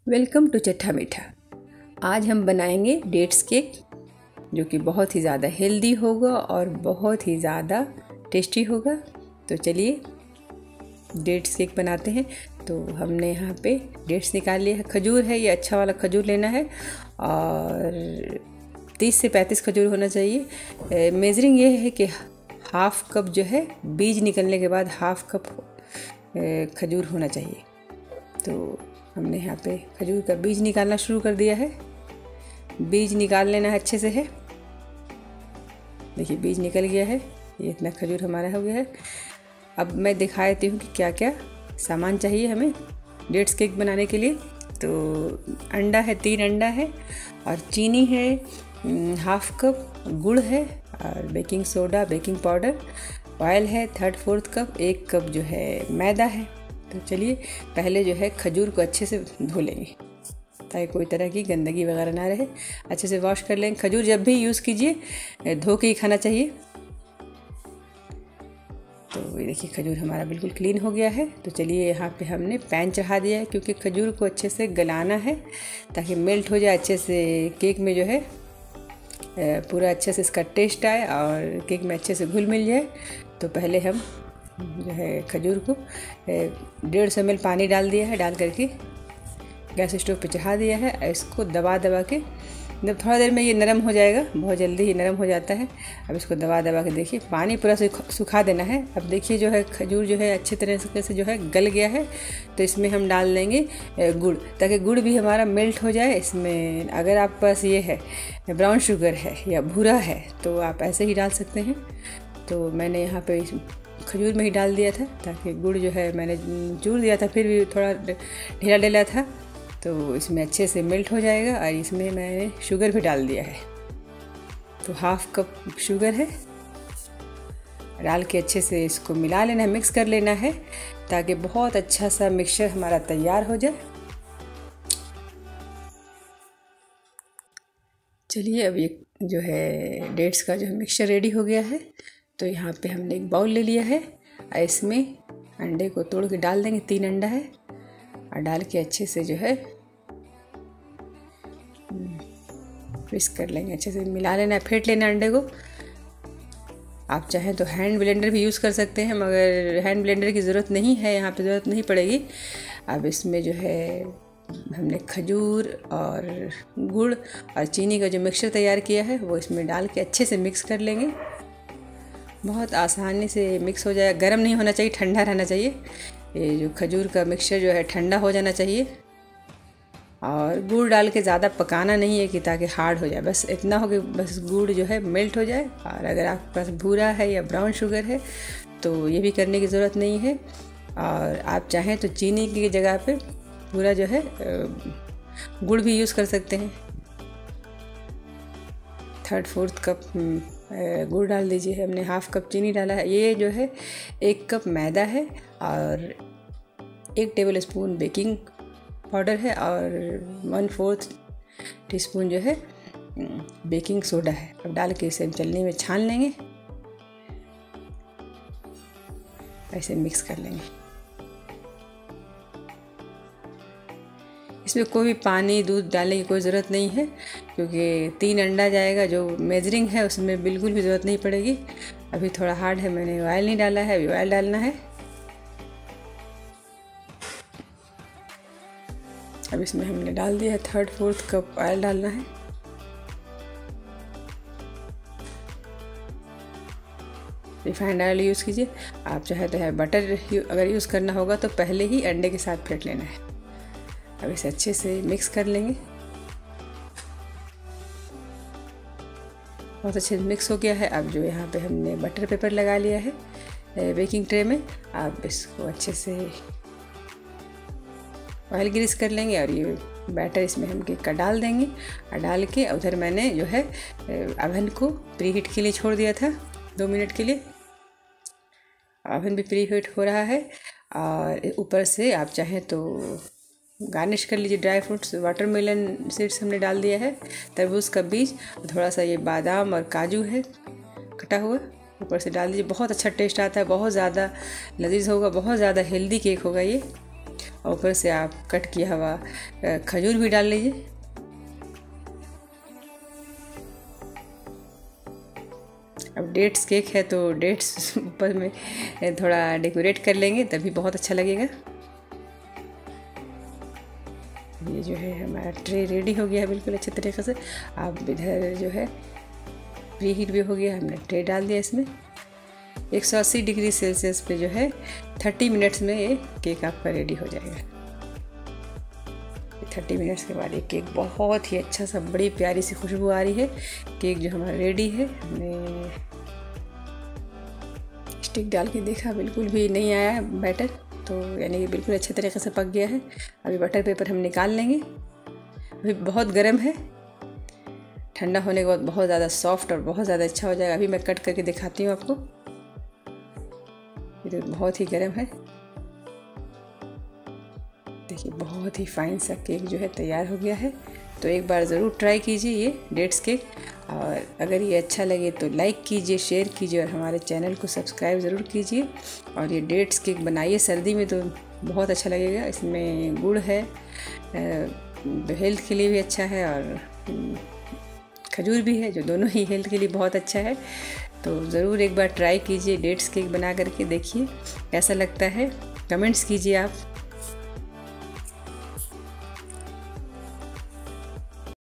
Welcome to चट्टा मीठा। आज हम बनाएंगे डेट्स केक जो कि बहुत ही ज़्यादा हेल्दी होगा और बहुत ही ज़्यादा टेस्टी होगा। तो चलिए डेट्स केक बनाते हैं। तो हमने यहाँ पे डेट्स निकाल लिया है। खजूर है, ये अच्छा वाला खजूर लेना है और 30 से 35 खजूर होना चाहिए। मेजरिंग ये है कि हाफ कप जो है बीज निकलने के बाद हाफ कप खजूर होना चाहिए। तो हमने यहाँ पे खजूर का बीज निकालना शुरू कर दिया है। बीज निकाल लेना है अच्छे से है। देखिए बीज निकल गया है, ये इतना खजूर हमारा हो गया है। अब मैं दिखा देती हूँ कि क्या क्या सामान चाहिए हमें डेट्स केक बनाने के लिए। तो अंडा है, 3 अंडा है और चीनी है हाफ कप, गुड़ है और baking soda, baking powder, oil है 3/4 कप, 1 कप जो है मैदा है। तो चलिए पहले जो है खजूर को अच्छे से धो लेंगे ताकि कोई तरह की गंदगी वगैरह ना रहे। अच्छे से वॉश कर लेंगे। खजूर जब भी यूज़ कीजिए धो के ही खाना चाहिए। तो ये देखिए खजूर हमारा बिल्कुल क्लीन हो गया है। तो चलिए यहाँ पे हमने पैन चढ़ा दिया है क्योंकि खजूर को अच्छे से गलाना है ताकि मेल्ट हो जाए अच्छे से, केक में जो है पूरा अच्छे से इसका टेस्ट आए और केक में अच्छे से घुल मिल जाए। तो पहले हम जो है खजूर को 150 ml पानी डाल दिया है, डाल करके गैस स्टोव पे चढ़ा दिया है। इसको दबा दबा के जब थोड़ा देर में ये नरम हो जाएगा, बहुत जल्दी ही नरम हो जाता है। अब इसको दबा दबा के देखिए पानी पूरा सुखा देना है। अब देखिए जो है खजूर जो है अच्छे तरह से जो है गल गया है। तो इसमें हम डाल देंगे गुड़ ताकि गुड़ भी हमारा मेल्ट हो जाए। इसमें अगर आप पास ये है ब्राउन शुगर है या भूरा है तो आप ऐसे ही डाल सकते हैं। तो मैंने यहाँ पे खजूर में ही डाल दिया था ताकि गुड़ जो है मैंने चूर दिया था, फिर भी थोड़ा ढीला ढीला था तो इसमें अच्छे से मेल्ट हो जाएगा। और इसमें मैंने शुगर भी डाल दिया है। तो हाफ कप शुगर है, डाल के अच्छे से इसको मिला लेना है, मिक्स कर लेना है ताकि बहुत अच्छा सा मिक्सचर हमारा तैयार हो जाए। चलिए अब ये जो है डेट्स का जो मिक्सचर रेडी हो गया है। तो यहाँ पे हमने एक बाउल ले लिया है और इसमें अंडे को तोड़ के डाल देंगे। 3 अंडा है और डाल के अच्छे से जो है विस्क कर लेंगे, अच्छे से मिला लेना है, फेंट लेना अंडे को। आप चाहें तो हैंड ब्लेंडर भी यूज़ कर सकते हैं मगर हैंड ब्लेंडर की ज़रूरत नहीं है, यहाँ पे ज़रूरत नहीं पड़ेगी। अब इसमें जो है हमने खजूर और गुड़ और चीनी का जो मिक्सचर तैयार किया है वो इसमें डाल के अच्छे से मिक्स कर लेंगे। बहुत आसानी से मिक्स हो जाए। गर्म नहीं होना चाहिए, ठंडा रहना चाहिए। ये जो खजूर का मिक्सचर जो है ठंडा हो जाना चाहिए और गुड़ डाल के ज़्यादा पकाना नहीं है कि ताकि हार्ड हो जाए। बस इतना हो कि बस गुड़ जो है मेल्ट हो जाए। और अगर आपके पास भूरा है या ब्राउन शुगर है तो ये भी करने की ज़रूरत नहीं है। और आप चाहें तो चीनी की जगह पे पूरा जो है गुड़ भी यूज़ कर सकते हैं। 3/4 कप गुड़ डाल दीजिए। हमने हाफ कप चीनी डाला है। ये जो है 1 कप मैदा है और 1 टेबल स्पून बेकिंग पाउडर है और 1/4 टीस्पून जो है बेकिंग सोडा है। अब डाल के इसे चलनी में छान लेंगे, ऐसे मिक्स कर लेंगे। इसमें कोई भी पानी दूध डालने की कोई ज़रूरत नहीं है क्योंकि 3 अंडा जाएगा। जो मेजरिंग है उसमें बिल्कुल भी ज़रूरत नहीं पड़ेगी। अभी थोड़ा हार्ड है, मैंने ऑयल नहीं डाला है, अभी ऑयल डालना है। अब इसमें हमने डाल दिया है 3/4 कप ऑयल डालना है। रिफाइंड ऑयल यूज़ कीजिए। आप चाहे तो है बटर अगर यूज़ करना होगा तो पहले ही अंडे के साथ फेंट लेना है। अब इसे अच्छे से मिक्स कर लेंगे। बहुत अच्छे से मिक्स हो गया है। अब जो यहाँ पे हमने बटर पेपर लगा लिया है बेकिंग ट्रे में, आप इसको अच्छे से ऑयल ग्रीस कर लेंगे और ये बैटर इसमें हम केक का डाल देंगे। और डाल के उधर मैंने जो है अवन को प्री हीट के लिए छोड़ दिया था 2 मिनट के लिए। अवन भी प्री हीट हो रहा है और ऊपर से आप चाहें तो गार्निश कर लीजिए ड्राई फ्रूट्स। वाटरमेलन सीड्स हमने डाल दिया है, तरबूज का बीज, थोड़ा सा ये बादाम और काजू है कटा हुआ, ऊपर से डाल दीजिए। बहुत अच्छा टेस्ट आता है, बहुत ज़्यादा लजीज होगा, बहुत ज़्यादा हेल्दी केक होगा ये। और ऊपर से आप कट किया हुआ खजूर भी डाल लीजिए। अब डेट्स केक है तो डेट्स ऊपर में थोड़ा डेकोरेट कर लेंगे, तभी बहुत अच्छा लगेगा। ये जो है हमारा ट्रे रेडी हो गया है बिल्कुल अच्छे तरीके से। अब इधर जो है प्री हीट भी हो गया, हमने ट्रे डाल दिया इसमें। 180 डिग्री सेल्सियस पे जो है 30 मिनट्स में ये केक आपका रेडी हो जाएगा। 30 मिनट्स के बाद ये केक बहुत ही अच्छा सा बड़ी प्यारी सी खुशबू आ रही है। केक जो हमारा रेडी है, हमने स्टिक डाल के देखा बिल्कुल भी नहीं आया बैटर, तो यानी कि बिल्कुल अच्छे तरीके से पक गया है। अभी बटर पेपर हम निकाल लेंगे। अभी बहुत गर्म है, ठंडा होने के बाद बहुत ज़्यादा सॉफ्ट और बहुत ज़्यादा अच्छा हो जाएगा। अभी मैं कट करके दिखाती हूँ आपको। ये तो बहुत ही गर्म है। देखिए बहुत ही फाइन सा केक जो है तैयार हो गया है। तो एक बार ज़रूर ट्राई कीजिए ये डेट्स केक, और अगर ये अच्छा लगे तो लाइक कीजिए, शेयर कीजिए और हमारे चैनल को सब्सक्राइब ज़रूर कीजिए। और ये डेट्स केक बनाइए, सर्दी में तो बहुत अच्छा लगेगा। इसमें गुड़ है, हेल्थ के लिए भी अच्छा है, और खजूर भी है, जो दोनों ही हेल्थ के लिए बहुत अच्छा है। तो ज़रूर एक बार ट्राई कीजिए डेट्स केक बना करके, देखिए कैसा लगता है, कमेंट्स कीजिए आप।